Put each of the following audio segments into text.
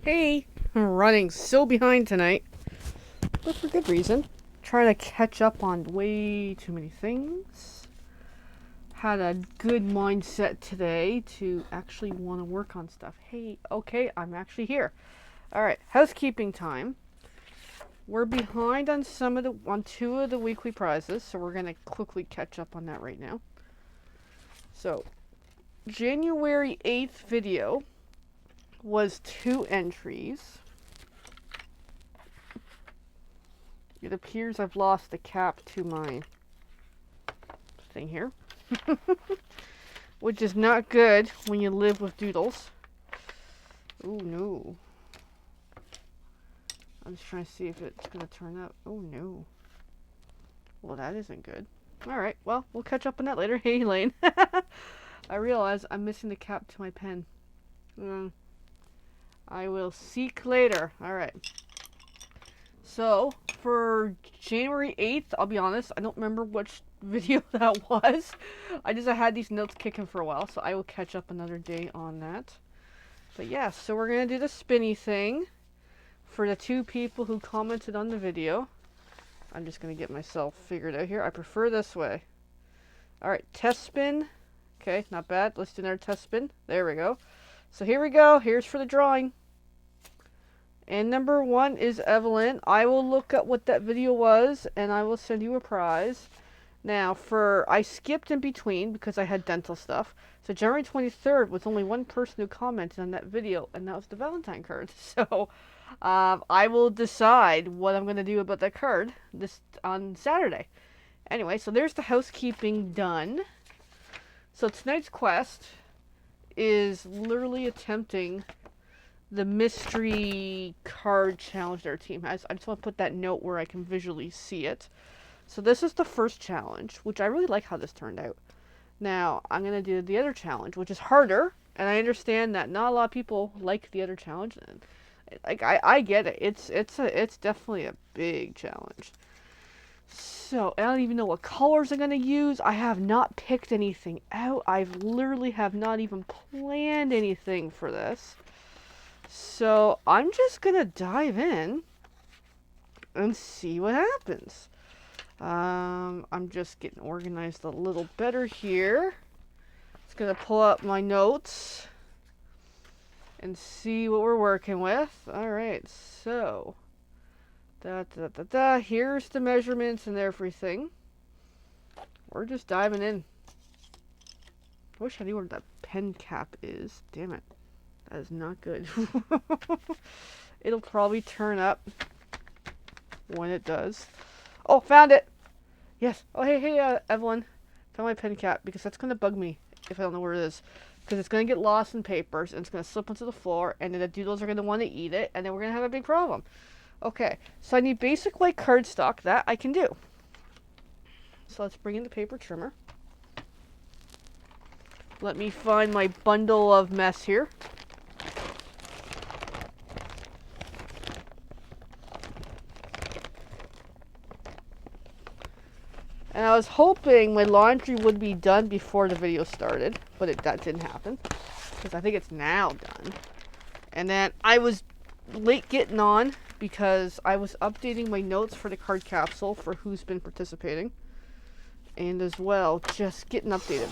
Hey, I'm running so behind tonight, but for good reason. Trying to catch up on way too many things. Had a good mindset today to actually want to work on stuff. Hey, okay, I'm actually here. All right, housekeeping time. We're behind on two of the weekly prizes, so we're gonna quickly catch up on that right now. So, January 8th video was 2 entries. It appears I've lost the cap to my thing here, which is not good when you live with doodles. Oh no. I'm just trying to see if it's going to turn up. Oh no. Well, that isn't good. Alright, well, we'll catch up on that later. Hey, Elaine. I realize I'm missing the cap to my pen. I will seek later. Alright. So, for January 8th, I'll be honest, I don't remember which video that was. I had these notes kicking for a while, so I will catch up another day on that. But yeah, so we're going to do the spinny thing for the 2 people who commented on the video. I'm just going to get myself figured out here. I prefer this way. Alright, test spin. Okay, not bad. Let's do another test spin. There we go. So here we go. Here's for the drawing. And number 1 is Evelyn. I will look up what that video was, and I will send you a prize. Now, I skipped in between because I had dental stuff. So January 23rd was only one person who commented on that video, and that was the Valentine card. So I will decide what I'm going to do about that card on Saturday. Anyway, so there's the housekeeping done. So tonight's quest is literally attempting the mystery card challenge that our team has. I just want to put that note where I can visually see it. So this is the first challenge, which I really like how this turned out. Now, I'm going to do the other challenge, which is harder, and I understand that not a lot of people like the other challenge. And I get it. It's definitely a big challenge. So, I don't even know what colors I'm going to use. I have not picked anything out. I literally have not even planned anything for this. So, I'm just going to dive in and see what happens. I'm just getting organized a little better here. Just going to pull up my notes and see what we're working with. Alright, so here's the measurements and everything. We're just diving in. I wish I knew where that pen cap is. Damn it. That is not good. It'll probably turn up when it does. Oh, found it! Yes. Oh, hey, Evelyn. Found my pen cap, because that's going to bug me if I don't know where it is. Because it's going to get lost in papers, and it's going to slip onto the floor, and then the doodles are going to want to eat it, and then we're going to have a big problem. Okay, so I need basic white cardstock. That I can do. So let's bring in the paper trimmer. Let me find my bundle of mess here. And I was hoping my laundry would be done before the video started, but that didn't happen, because I think it's now done. And then I was late getting on because I was updating my notes for the card capsule for who's been participating, and as well just getting updated.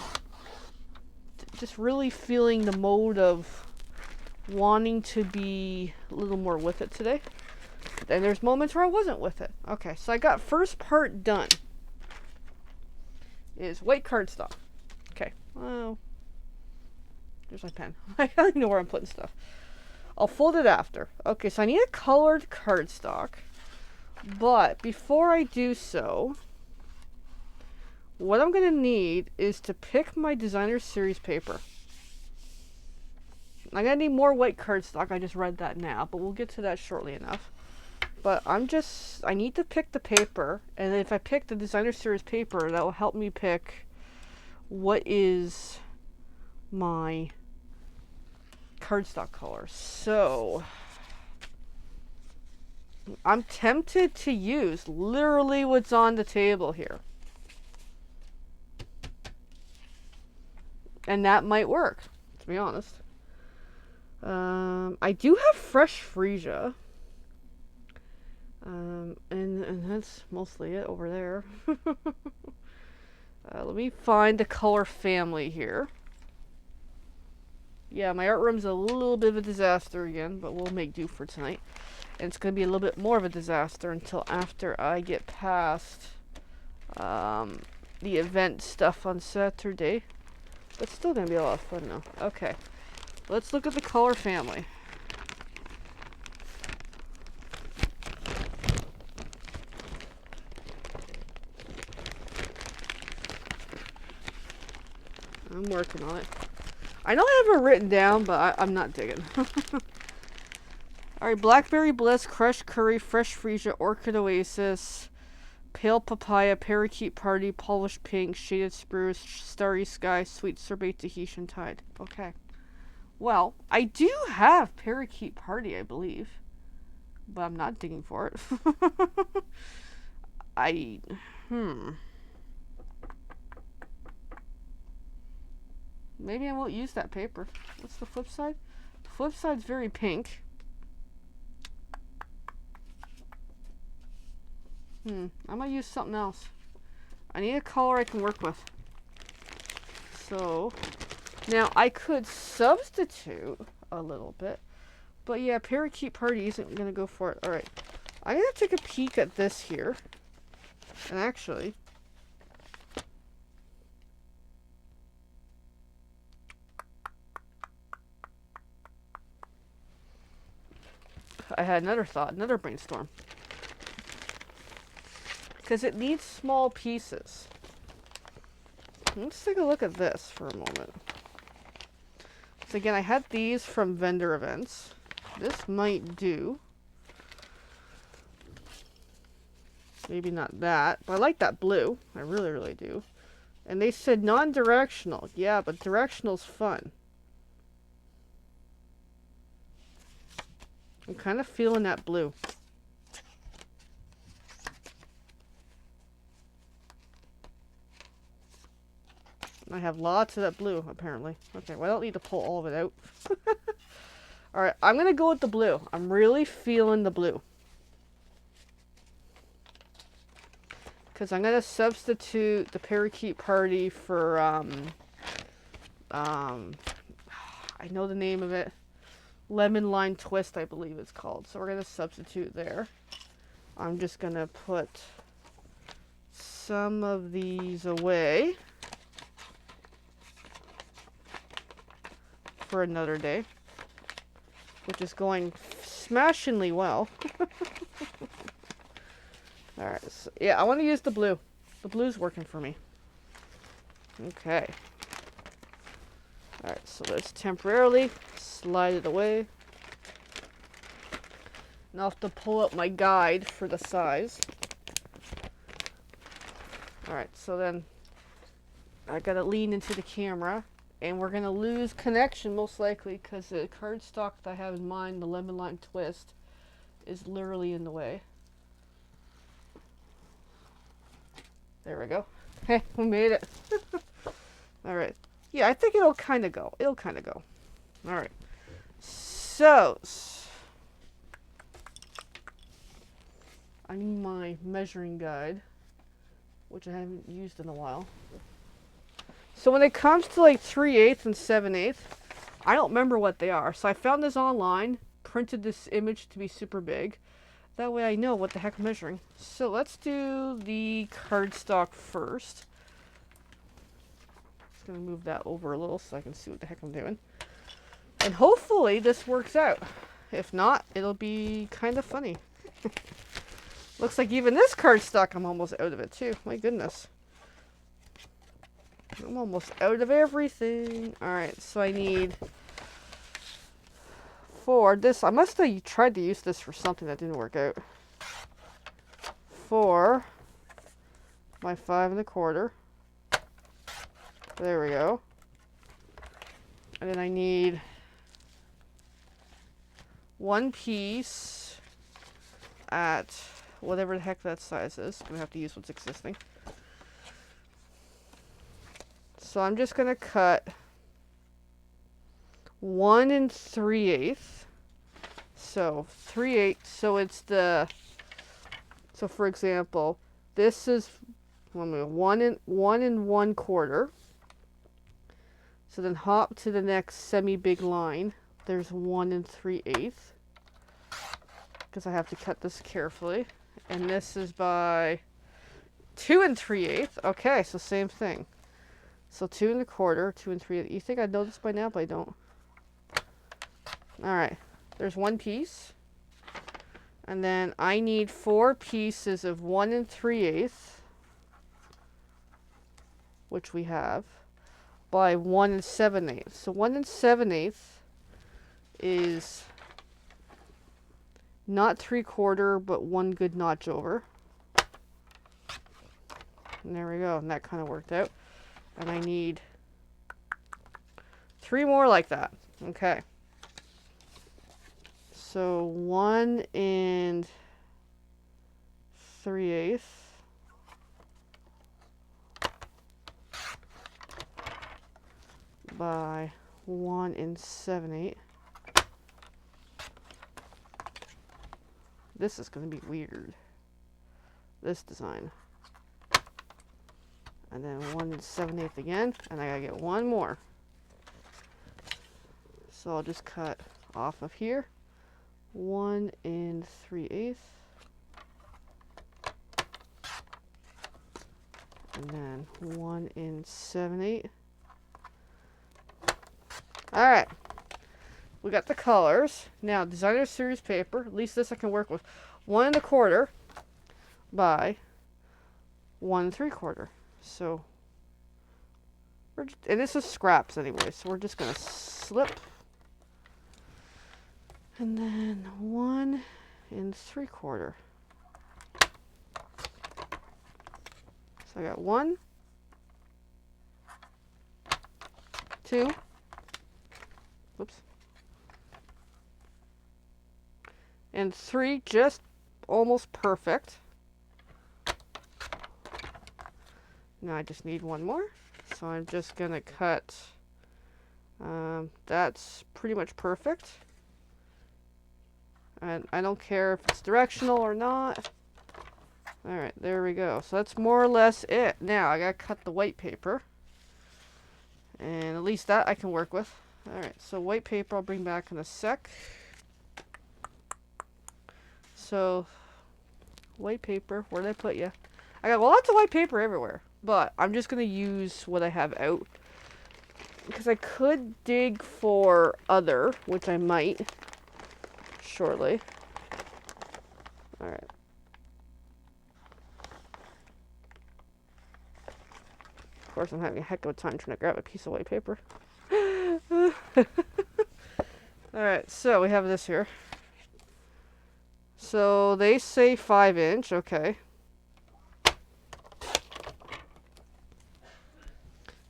Just really feeling the mode of wanting to be a little more with it today. Then there's moments where I wasn't with it. Okay, so I got first part done. Is white cardstock. Okay. Oh. There's my pen. I don't even know where I'm putting stuff. I'll fold it after. Okay, so I need a colored cardstock. But before I do so, what I'm going to need is to pick my designer series paper. I'm going to need more white cardstock. I just read that now, but we'll get to that shortly enough. But I need to pick the paper, and if I pick the designer series paper, that will help me pick what is my cardstock color. So, I'm tempted to use literally what's on the table here. And that might work, to be honest. I do have fresh freesia. And that's mostly it over there. Let me find the color family here. Yeah, my art room's a little bit of a disaster again, but we'll make do for tonight. And it's going to be a little bit more of a disaster until after I get past the event stuff on Saturday. But still going to be a lot of fun though. Okay, let's look at the color family. I'm working on it. I know I have it written down, but I'm not digging. Alright, Blackberry Bliss, Crushed Curry, Fresh Freesia, Orchid Oasis, Pale Papaya, Parakeet Party, Polished Pink, Shaded Spruce, Starry Sky, Sweet Sorbet, Tahitian Tide. Okay. Well, I do have Parakeet Party, I believe. But I'm not digging for it. Maybe I won't use that paper. What's the flip side? The flip side's very pink. I might use something else. I need a color I can work with. So, now I could substitute a little bit. But yeah, Parakeet Party isn't going to go for it. Alright, I'm going to take a peek at this here. And actually, I had another thought, another brainstorm. Because it needs small pieces. Let's take a look at this for a moment. So again, I had these from vendor events. This might do. Maybe not that, but I like that blue. I really, really do. And they said non-directional. Yeah, but directional's fun. I'm kind of feeling that blue. I have lots of that blue, apparently. Okay, well, I don't need to pull all of it out. Alright, I'm going to go with the blue. I'm really feeling the blue. Because I'm going to substitute the Parakeet Party for, I know the name of it. Lemon Lime Twist, I believe it's called. So we're going to substitute there. I'm just going to put some of these away for another day, which is going smashingly well. Alright, so yeah, I want to use the blue. The blue's working for me. Okay. Alright, so let's temporarily slide it away. Now I have to pull up my guide for the size. Alright, so then I gotta lean into the camera. And we're going to lose connection most likely because the cardstock that I have in mind, the Lemon Lime Twist, is literally in the way. There we go. Hey, we made it. Alright. Yeah, I think it'll kind of go. It'll kind of go. Alright. So, I need my measuring guide, which I haven't used in a while. So when it comes to like 3/8 and 7/8, I don't remember what they are. So I found this online, printed this image to be super big. That way I know what the heck I'm measuring. So let's do the cardstock first. Just gonna move that over a little so I can see what the heck I'm doing. And hopefully this works out. If not, it'll be kind of funny. Looks like even this cardstock, I'm almost out of it too. My goodness. I'm almost out of everything. Alright, so I need for this. I must have tried to use this for something that didn't work out. For my 5 1/4. There we go. And then I need one piece at whatever the heck that size is. I'm gonna have to use what's existing. So I'm just going to cut 1 3/8. So 3/8. So it's the. So for example, this is 1 1 1/4. So then hop to the next semi-big line. There's 1 3/8. Because I have to cut this carefully. And this is by 2 3/8. Okay, so same thing. So 2 1/4, 2 3/8. You think I'd know this by now, but I don't. Alright, there's one piece. And then I need 4 pieces of 1 3/8, which we have, by 1 7/8. So 1 7/8 is not 3/4, but one good notch over. And there we go, and that kind of worked out. And I need 3 more like that. Okay. So 1 3/8 by 1 7/8. This is going to be weird. This design. And then 1 7/8 again, and I gotta get one more. So I'll just cut off of here. 1 3/8. And then 1 7/8. Alright. We got the colors. Now, designer series paper. At least this I can work with. 1 1/4 by 1 3/4. So, and this is scraps anyway, so we're just going to slip. And then 1 3/4. So I got 1, 2, whoops, and 3, just almost perfect. Now I just need one more, so I'm just gonna cut. That's pretty much perfect. And I don't care if it's directional or not. Alright, there we go. So that's more or less it. Now I gotta cut the white paper. And at least that I can work with. Alright, so white paper I'll bring back in a sec. So, white paper, where did I put you? I got lots of white paper everywhere. But I'm just gonna use what I have out. Because I could dig for other, which I might shortly. Alright. Of course, I'm having a heck of a time trying to grab a piece of white paper. Alright, so we have this here. So they say 5 inch, okay.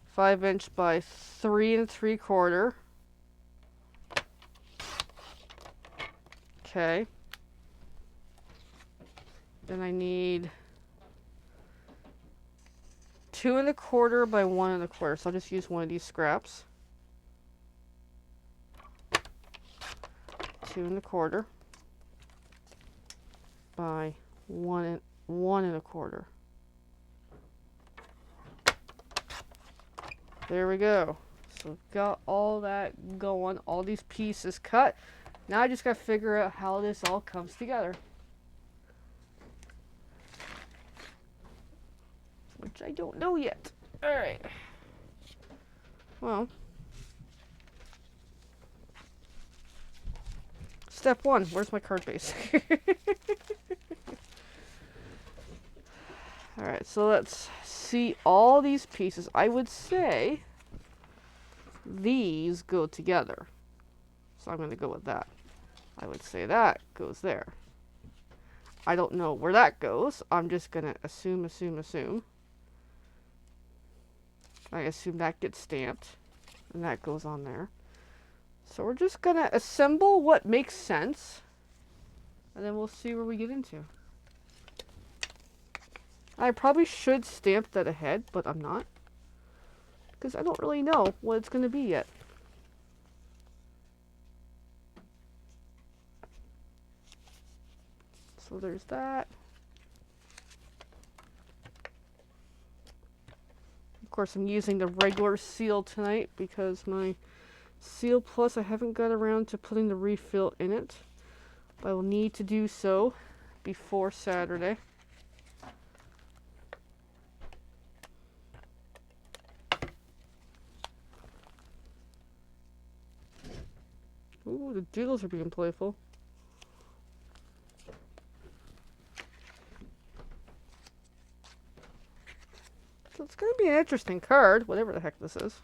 5 inch by 3 3/4. Okay. Then I need 2 1/4 by 1 1/4. So I'll just use one of these scraps. 2 1/4 by 1 1/4. There we go. So got all that going, all these pieces cut. Now I just gotta figure out how this all comes together. Which I don't know yet. Alright. Well. Step 1, where's my card base? Alright, so let's see all these pieces. I would say these go together. So I'm going to go with that. I would say that goes there. I don't know where that goes. I'm just going to assume. I assume that gets stamped. And that goes on there. So we're just going to assemble what makes sense. And then we'll see where we get into. I probably should stamp that ahead, but I'm not. Because I don't really know what it's going to be yet. So there's that. Of course, I'm using the regular seal tonight because my Seal Plus, I haven't got around to putting the refill in it. But I will need to do so before Saturday. Ooh, the jiggles are being playful. So it's going to be an interesting card, whatever the heck this is.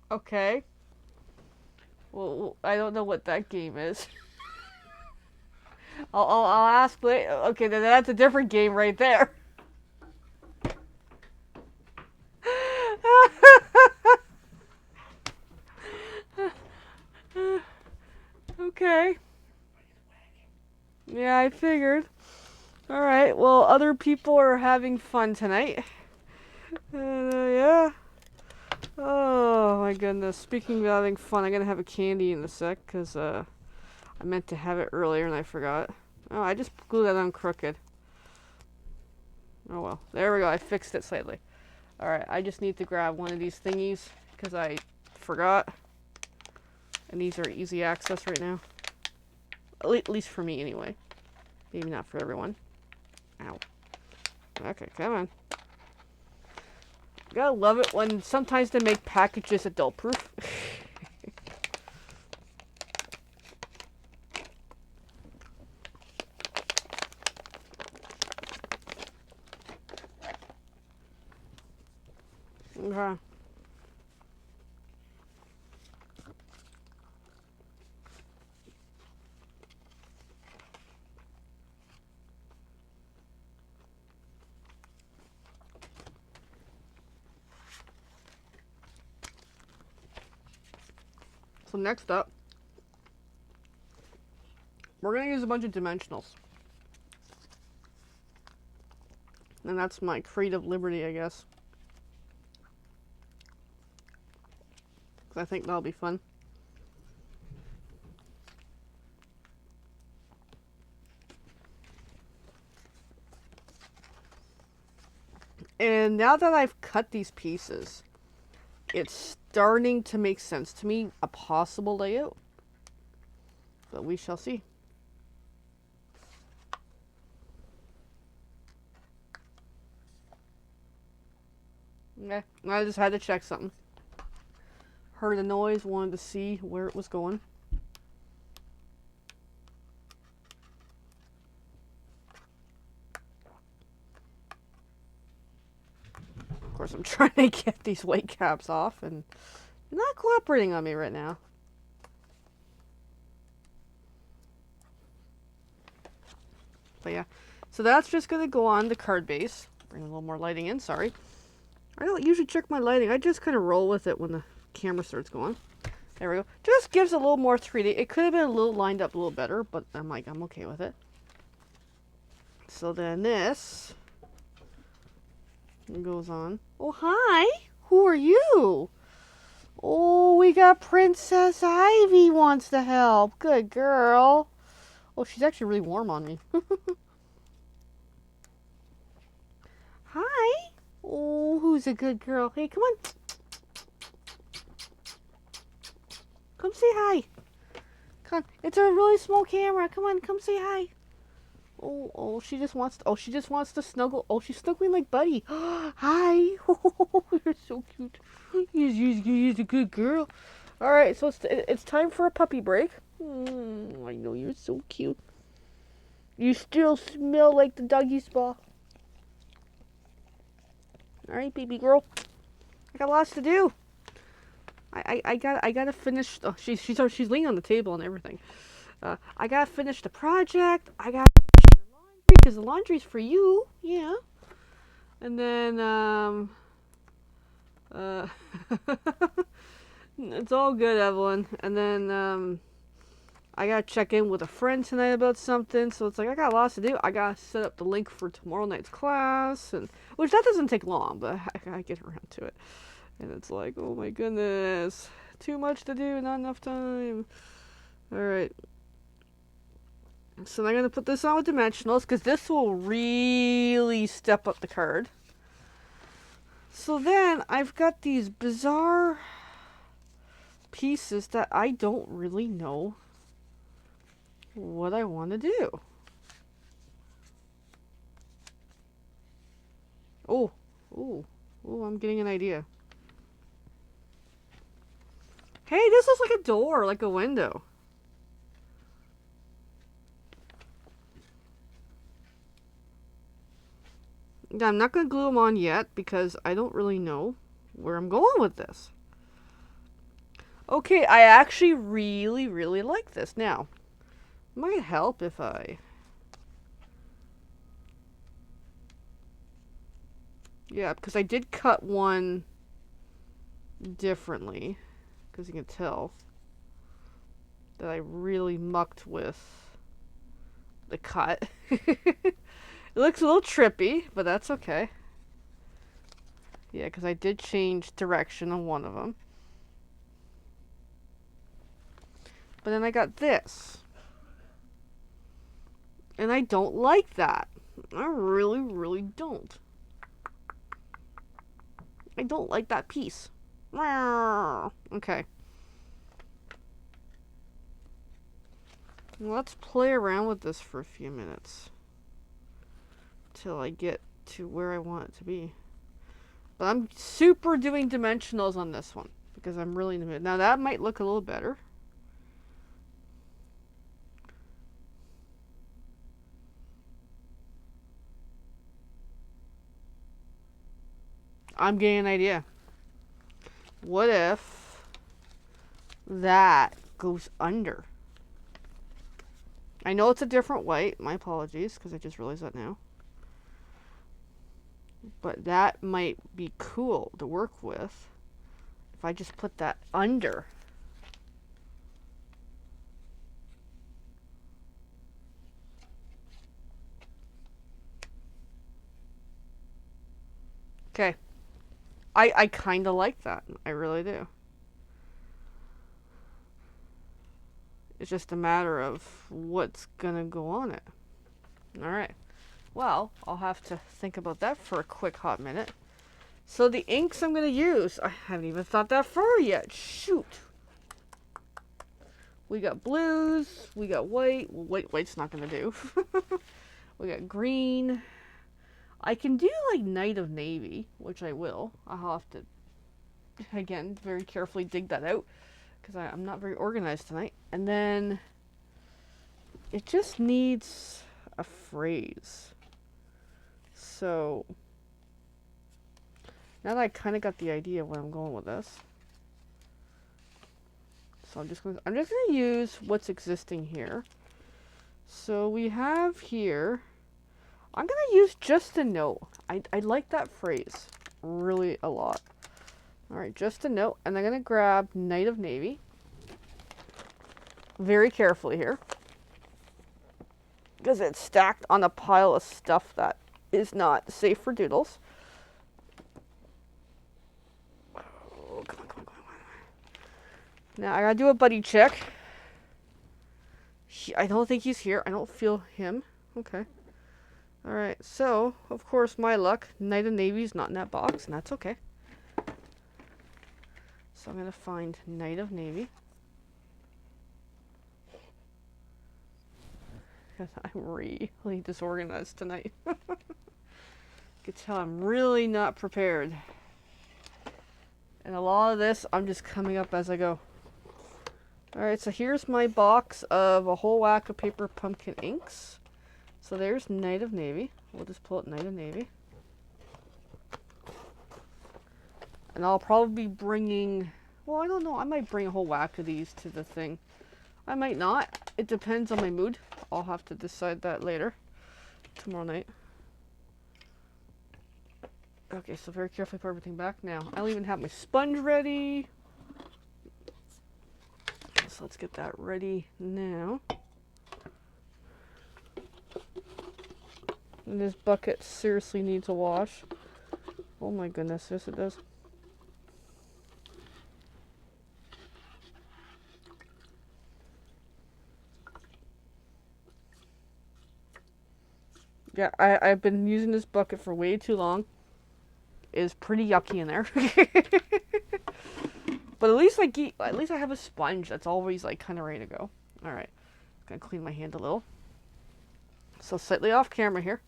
Okay. Well, I don't know what that game is. I'll ask later. Okay, then that's a different game right there. Okay. Yeah, I figured. Alright, well, other people are having fun tonight. Yeah. Oh, my goodness. Speaking of having fun, I'm going to have a candy in a sec, because I meant to have it earlier and I forgot. Oh, I just glued that on crooked. Oh, well. There we go. I fixed it slightly. Alright, I just need to grab one of these thingies, because I forgot. And these are easy access right now. At least for me, anyway. Maybe not for everyone. Ow. Okay, come on. Gotta love it when sometimes they make packages adult proof. Okay. So next up, we're going to use a bunch of dimensionals. And that's my creative liberty, I guess. I think that'll be fun. And now that I've cut these pieces, it's starting to make sense to me, a possible layout. But we shall see. Okay, I just had to check something. Heard a noise, wanted to see where it was going. Of course, I'm trying to get these white caps off and not cooperating on me right now. But yeah, so that's just going to go on the card base. Bring a little more lighting in, sorry. I don't usually check my lighting. I just kind of roll with it when the camera starts going. There we go. Just gives a little more 3D. It could have been a little lined up a little better, but I'm okay with it. So then this goes on. Oh, hi. Who are you? Oh, we got Princess Ivy wants to help. Good girl. Oh, she's actually really warm on me. Hi. Oh, who's a good girl? Hey, come on. Come say hi. Come on. It's a really small camera. Come on, come say hi. Oh, she just wants to snuggle. Oh, she's snuggling like Buddy. Hi. Oh, you're so cute. He's a good girl. All right, so it's time for a puppy break. I know you're so cute. You still smell like the doggy spa. All right, baby girl. I got lots to do. I gotta finish. Oh, she's laying on the table and everything. I gotta finish the project. I gotta finish your laundry because the laundry's for you. Yeah. And then it's all good, Evelyn. And then I gotta check in with a friend tonight about something. So it's like I got lots to do. I gotta set up the link for tomorrow night's class, and which that doesn't take long, but I gotta get around to it. And it's like, oh my goodness. Too much to do, not enough time. Alright. So I'm going to put this on with dimensionals because this will really step up the card. So then I've got these bizarre pieces that I don't really know what I want to do. Oh, oh, oh, I'm getting an idea. Hey, this looks like a door, like a window. I'm not going to glue them on yet because I don't really know where I'm going with this. Okay, I actually really, really like this. Now, might help if I... Yeah, because I did cut one differently, because you can tell that I really mucked with the cut. It looks a little trippy, but that's okay. Yeah, because I did change direction on one of them. But then I got this. And I don't like that. I really, really don't. I don't like that piece. Okay. Let's play around with this for a few minutes. Till I get to where I want it to be. But I'm super doing dimensionals on this one. Because I'm really in the mood. Now that might look a little better. I'm getting an idea. What if that goes under? I know it's a different white. My apologies, because I just realized that now. But that might be cool to work with if I just put that under. Okay. I kind of like that. I really do. It's just a matter of what's going to go on it. Alright. Well, I'll have to think about that for a quick hot minute. So the inks I'm going to use, I haven't even thought that far yet. Shoot. We got blues, we got white. Well, white's not going to do. We got green. I can do like Night of Navy, which I will. I'll have to, again, very carefully dig that out because I'm not very organized tonight. And then it just needs a phrase. So now that I kind of got the idea of where I'm going with this, so I'm just gonna use what's existing here. So we have here. I'm going to use just a note. I like that phrase really a lot. Alright, just a note. And I'm going to grab Night of Navy. Very carefully here. Because it's stacked on a pile of stuff that is not safe for doodles. Oh, come on. Now I got to do a buddy check. I don't think he's here. I don't feel him. Okay. Alright, so, of course, my luck, Night of Navy's not in that box, and that's okay. So I'm going to find Night of Navy. Because I'm really disorganized tonight. You can tell I'm really not prepared. And a lot of this, I'm just coming up as I go. Alright, so here's my box of a whole whack of paper pumpkin inks. So there's Night of Navy. We'll just pull it Night of Navy. And I'll probably be bringing... Well, I don't know. I might bring a whole whack of these to the thing. I might not. It depends on my mood. I'll have to decide that later. Tomorrow night. Okay, so very carefully put everything back now. I'll even have my sponge ready. So let's get that ready now. And this bucket seriously needs a wash. Oh my goodness, yes it does. Yeah, I've been using this bucket for way too long. It's pretty yucky in there. But at least I have a sponge that's always like kind of ready to go. All right, gonna clean my hand a little. So slightly off camera here.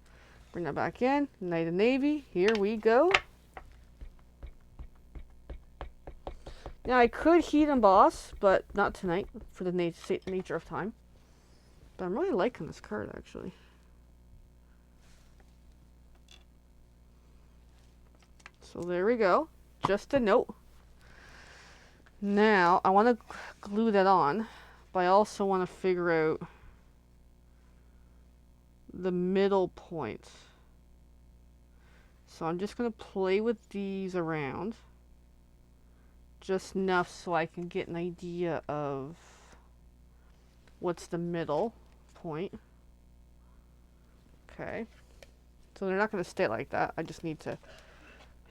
Bring that back in. Night of Navy. Here we go. Now I could heat emboss, but not tonight for the nature of time. But I'm really liking this card actually. So there we go. Just a note. Now I want to glue that on, but I also want to figure out the middle point. So I'm just going to play with these around. Just enough so I can get an idea of what's the middle point. Okay. So they're not going to stay like that. I just need to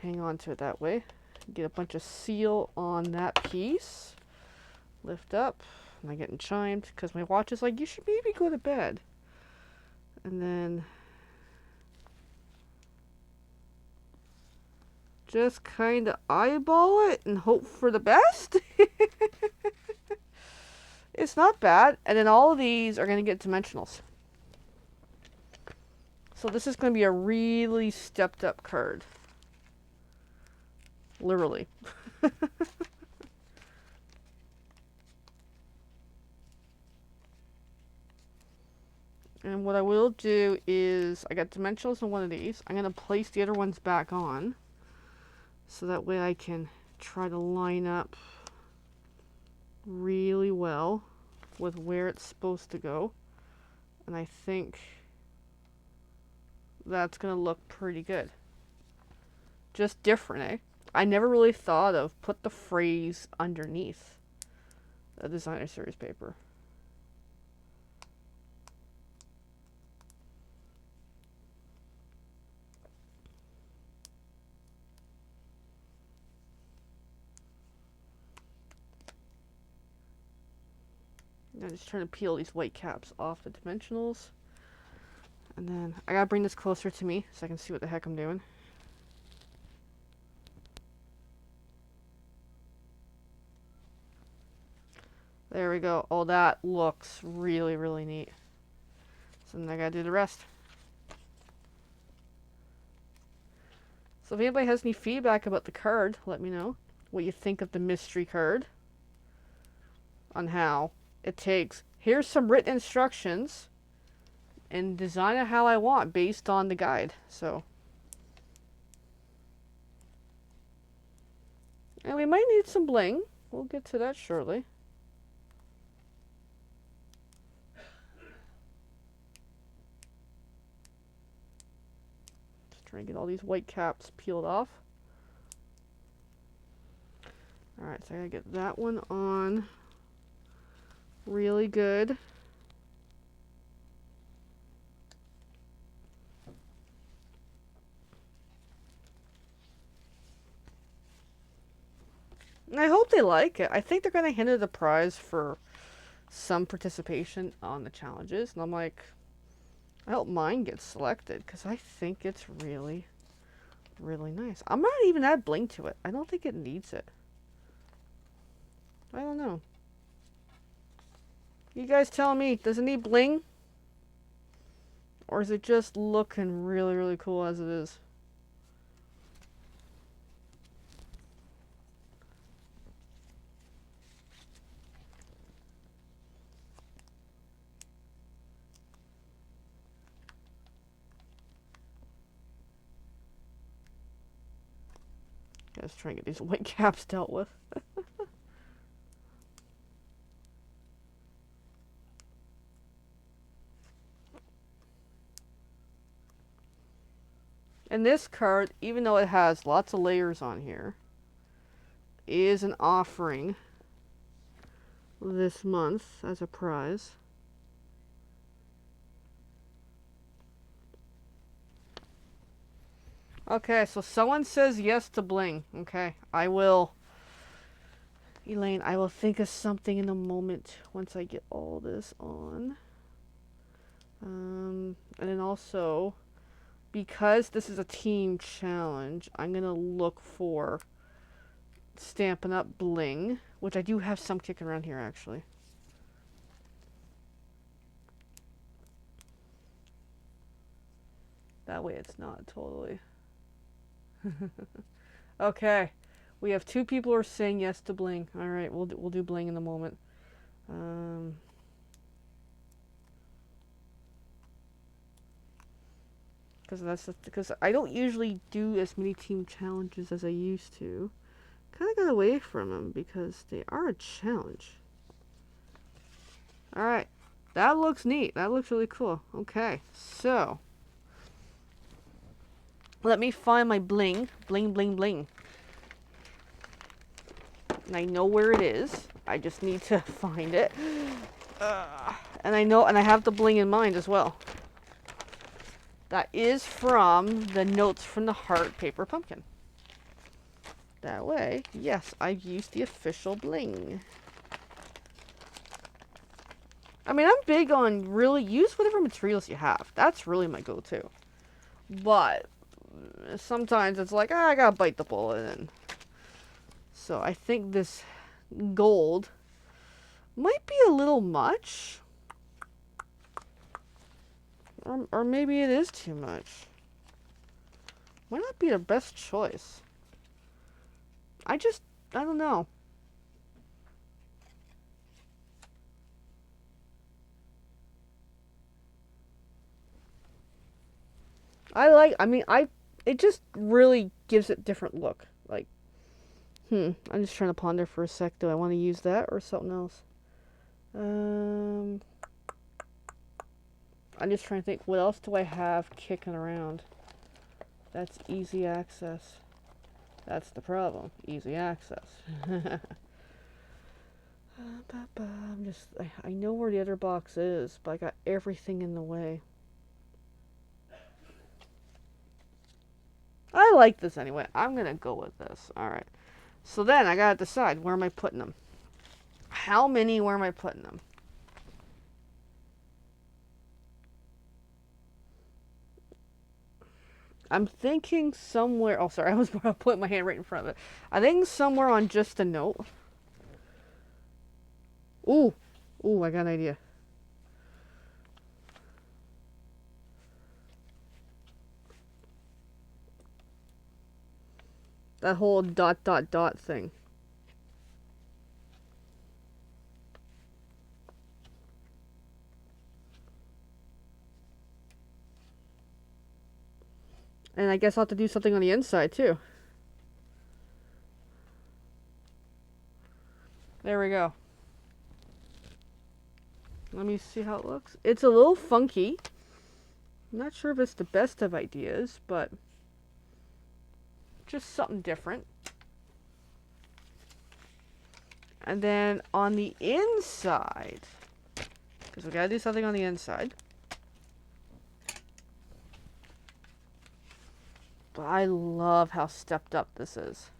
hang on to it that way. Get a bunch of seal on that piece. Lift up. Am I getting chimed? Because my watch is like, you should maybe go to bed. And then just kind of eyeball it and hope for the best. It's not bad. And then all of these are going to get dimensionals. So this is going to be a really stepped up card. Literally. And what I will do is, I got dimensionals on one of these. I'm going to place the other ones back on. So that way I can try to line up really well with where it's supposed to go. And I think that's going to look pretty good. Just different, eh? I never really thought of put the phrase underneath a designer series paper. I'm just trying to peel these white caps off the dimensionals. And then I gotta bring this closer to me so I can see what the heck I'm doing. There we go. Oh, that looks really, really neat. So then I gotta do the rest. So if anybody has any feedback about the card, let me know what you think of the mystery card. On how it takes, here's some written instructions, and design it how I want based on the guide. So, and we might need some bling. We'll get to that shortly. Just trying to get all these white caps peeled off. Alright, so I gotta get that one on really good. And I hope they like it. I think they're going to hand it a prize for some participation on the challenges. And I'm like, I hope mine gets selected because I think it's really, really nice. I'm not even add bling to it. I don't think it needs it. I don't know. You guys tell me, does it need bling? Or is it just looking really, really cool as it is? Let's try and get these white caps dealt with. And this card, even though it has lots of layers on here, is an offering this month as a prize. Okay, so someone says yes to bling. Okay, I will. Elaine, I will think of something in a moment once I get all this on. And then also, because this is a team challenge, I'm going to look for Stampin' Up! Bling, which I do have some kicking around here, actually. That way it's not totally. Okay. We have 2 people who are saying yes to bling. All right, we'll do bling in a moment. Because I don't usually do as many team challenges as I used to. Kind of got away from them because they are a challenge. All right, that looks neat. That looks really cool. Okay, so let me find my bling, bling. And I know where it is. I just need to find it. And I have the bling in mind as well. That is from the Notes from the Heart Paper Pumpkin. That way, yes, I've used the official bling. I mean, I'm big on really use whatever materials you have. That's really my go-to. But sometimes it's like, I gotta bite the bullet. And so I think this gold might be a little much. Or maybe it is too much. Might not be the best choice. I don't know. It just really gives it a different look. Like, I'm just trying to ponder for a sec. Do I want to use that or something else? I'm just trying to think, what else do I have kicking around? That's easy access. That's the problem. Easy access. I know where the other box is, but I got everything in the way. I like this anyway. I'm going to go with this. Alright. So then I got to decide, where am I putting them? How many, where am I putting them? I'm thinking somewhere... Oh, sorry. I was putting my hand right in front of it. I think somewhere on Just a Note. Ooh, I got an idea. That whole ... thing. And I guess I'll have to do something on the inside, too. There we go. Let me see how it looks. It's a little funky. I'm not sure if it's the best of ideas, but just something different. And then on the inside, because we gotta do something on the inside. But I love how stepped up this is.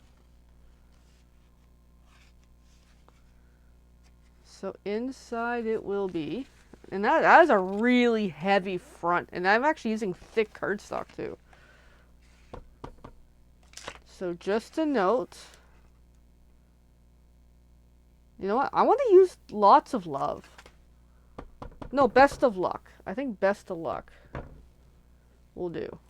So inside it will be, and that is a really heavy front, and I'm actually using thick cardstock too. So Just a Note. You know what? I want to use Lots of Love. No, Best of Luck. I think Best of Luck will do.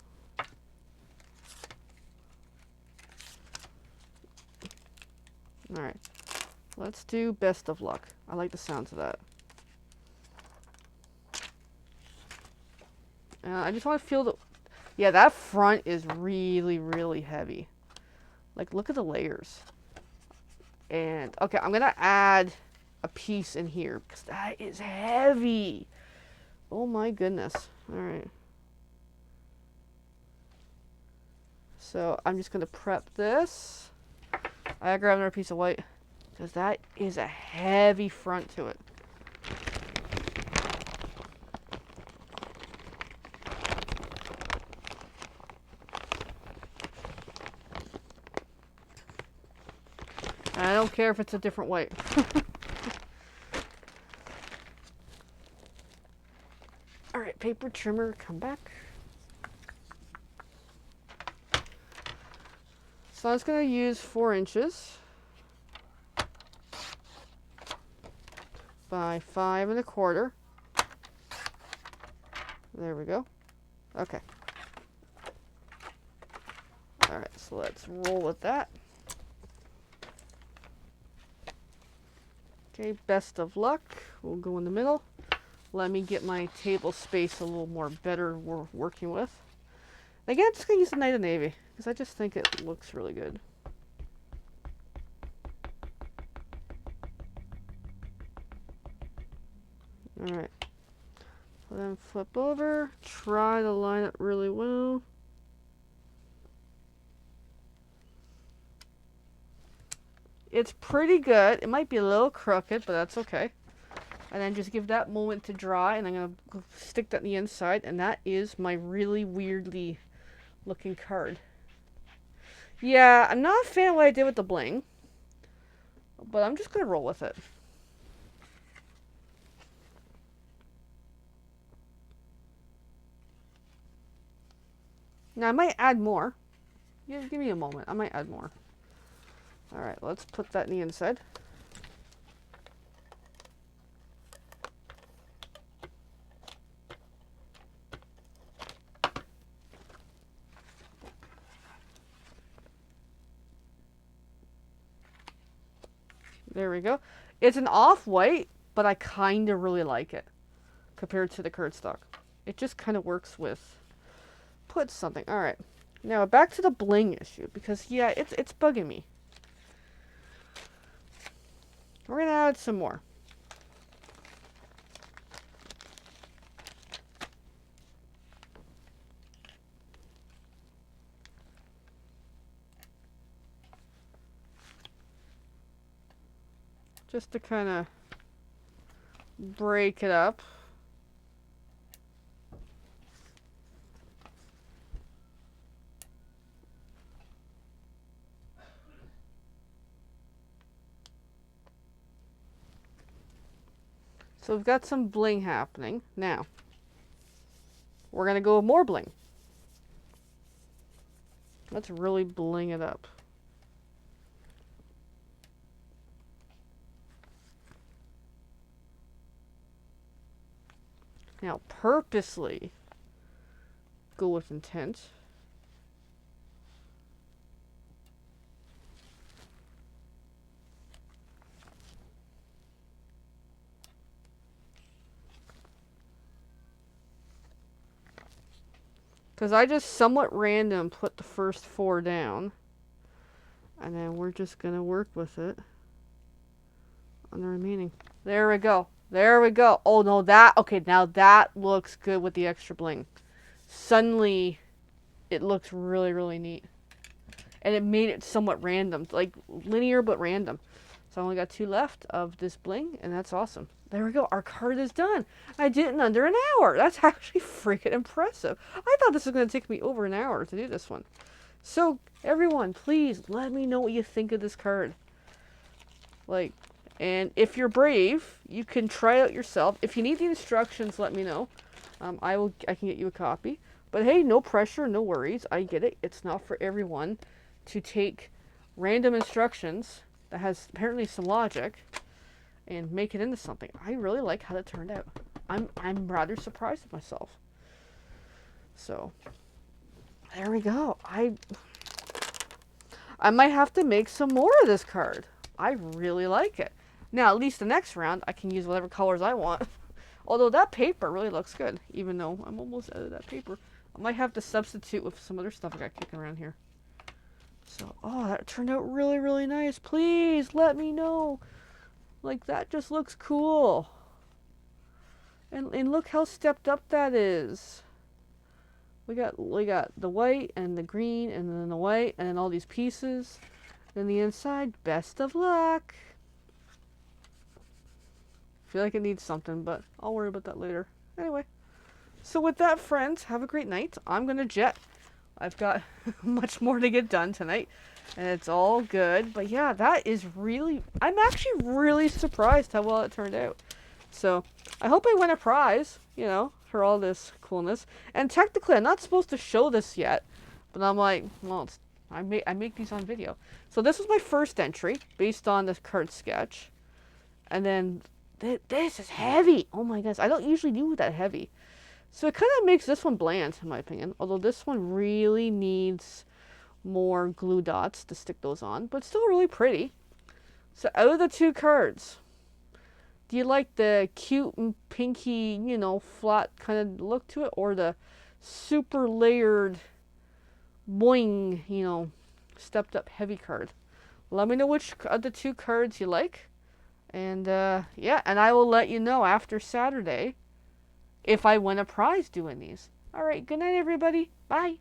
Alright. Let's do Best of Luck. I like the sounds of that. I just want to feel the... Yeah, that front is really, really heavy. Like, look at the layers. And, okay, I'm going to add a piece in here, because that is heavy. Oh my goodness. Alright. So, I'm just going to prep this. I gotta grab another piece of white, because that is a heavy front to it. And I don't care if it's a different white. Alright, paper trimmer, come back. So I'm just going to use 4 inches by 5 1/4. There we go. Okay. Alright, so let's roll with that. Okay, best of luck. We'll go in the middle. Let me get my table space a little more better we're working with. Again, I'm just going to use the Night of Navy because I just think it looks really good. Alright. So then flip over. Try to line it really well. It's pretty good. It might be a little crooked, but that's okay. And then just give that moment to dry, and I'm going to stick that in the inside, and that is my really weirdly looking card. Yeah, I'm not a fan of what I did with the bling, but I'm just going to roll with it. Now, I might add more. Give me a moment. I might add more. Alright, let's put that in the inside. There we go. It's an off-white, but I kind of really like it compared to the cardstock. It just kind of works with put something. Alright. Now back to the bling issue, because yeah, it's bugging me. We're going to add some more. Just to kind of break it up. So we've got some bling happening. Now, we're going to go with more bling. Let's really bling it up. Now, purposely go with intent. Because I just somewhat random put the first 4 down. And then we're just going to work with it on the remaining. There we go. There we go. Oh, no, that... Okay, now that looks good with the extra bling. Suddenly, it looks really, really neat. And it made it somewhat random. Like, linear, but random. So I only got 2 left of this bling, and that's awesome. There we go. Our card is done. I did it in under an hour. That's actually freaking impressive. I thought this was going to take me over an hour to do this one. So, everyone, please let me know what you think of this card. Like... And if you're brave, you can try it out yourself. If you need the instructions, let me know. I can get you a copy. But hey, no pressure, no worries. I get it. It's not for everyone to take random instructions that has apparently some logic and make it into something. I really like how that turned out. I'm rather surprised with myself. So there we go. I might have to make some more of this card. I really like it. Now, at least the next round, I can use whatever colors I want. Although that paper really looks good, even though I'm almost out of that paper. I might have to substitute with some other stuff I got kicking around here. So, oh, that turned out really, really nice. Please, let me know. Like, that just looks cool. And look how stepped up that is. We got the white and the green and then the white and then all these pieces. Then the inside, best of luck. Feel like it needs something, but I'll worry about that later. Anyway, so with that, friends, have a great night. I'm gonna jet. I've got much more to get done tonight, and it's all good. But yeah, that is really... I'm actually really surprised how well it turned out. So I hope I win a prize, you know, for all this coolness. And technically, I'm not supposed to show this yet, but I'm like, well, I make these on video. So this was my first entry based on this card sketch. And then this is heavy. Oh my goodness. I don't usually do that heavy. So it kind of makes this one bland, in my opinion. Although this one really needs more glue dots to stick those on. But still really pretty. So out of the two cards, do you like the cute and pinky, you know, flat kind of look to it? Or the super layered, boing, you know, stepped up heavy card? Let me know which of the two cards you like. And yeah, and I will let you know after Saturday if I win a prize doing these. All right, good night, everybody. Bye.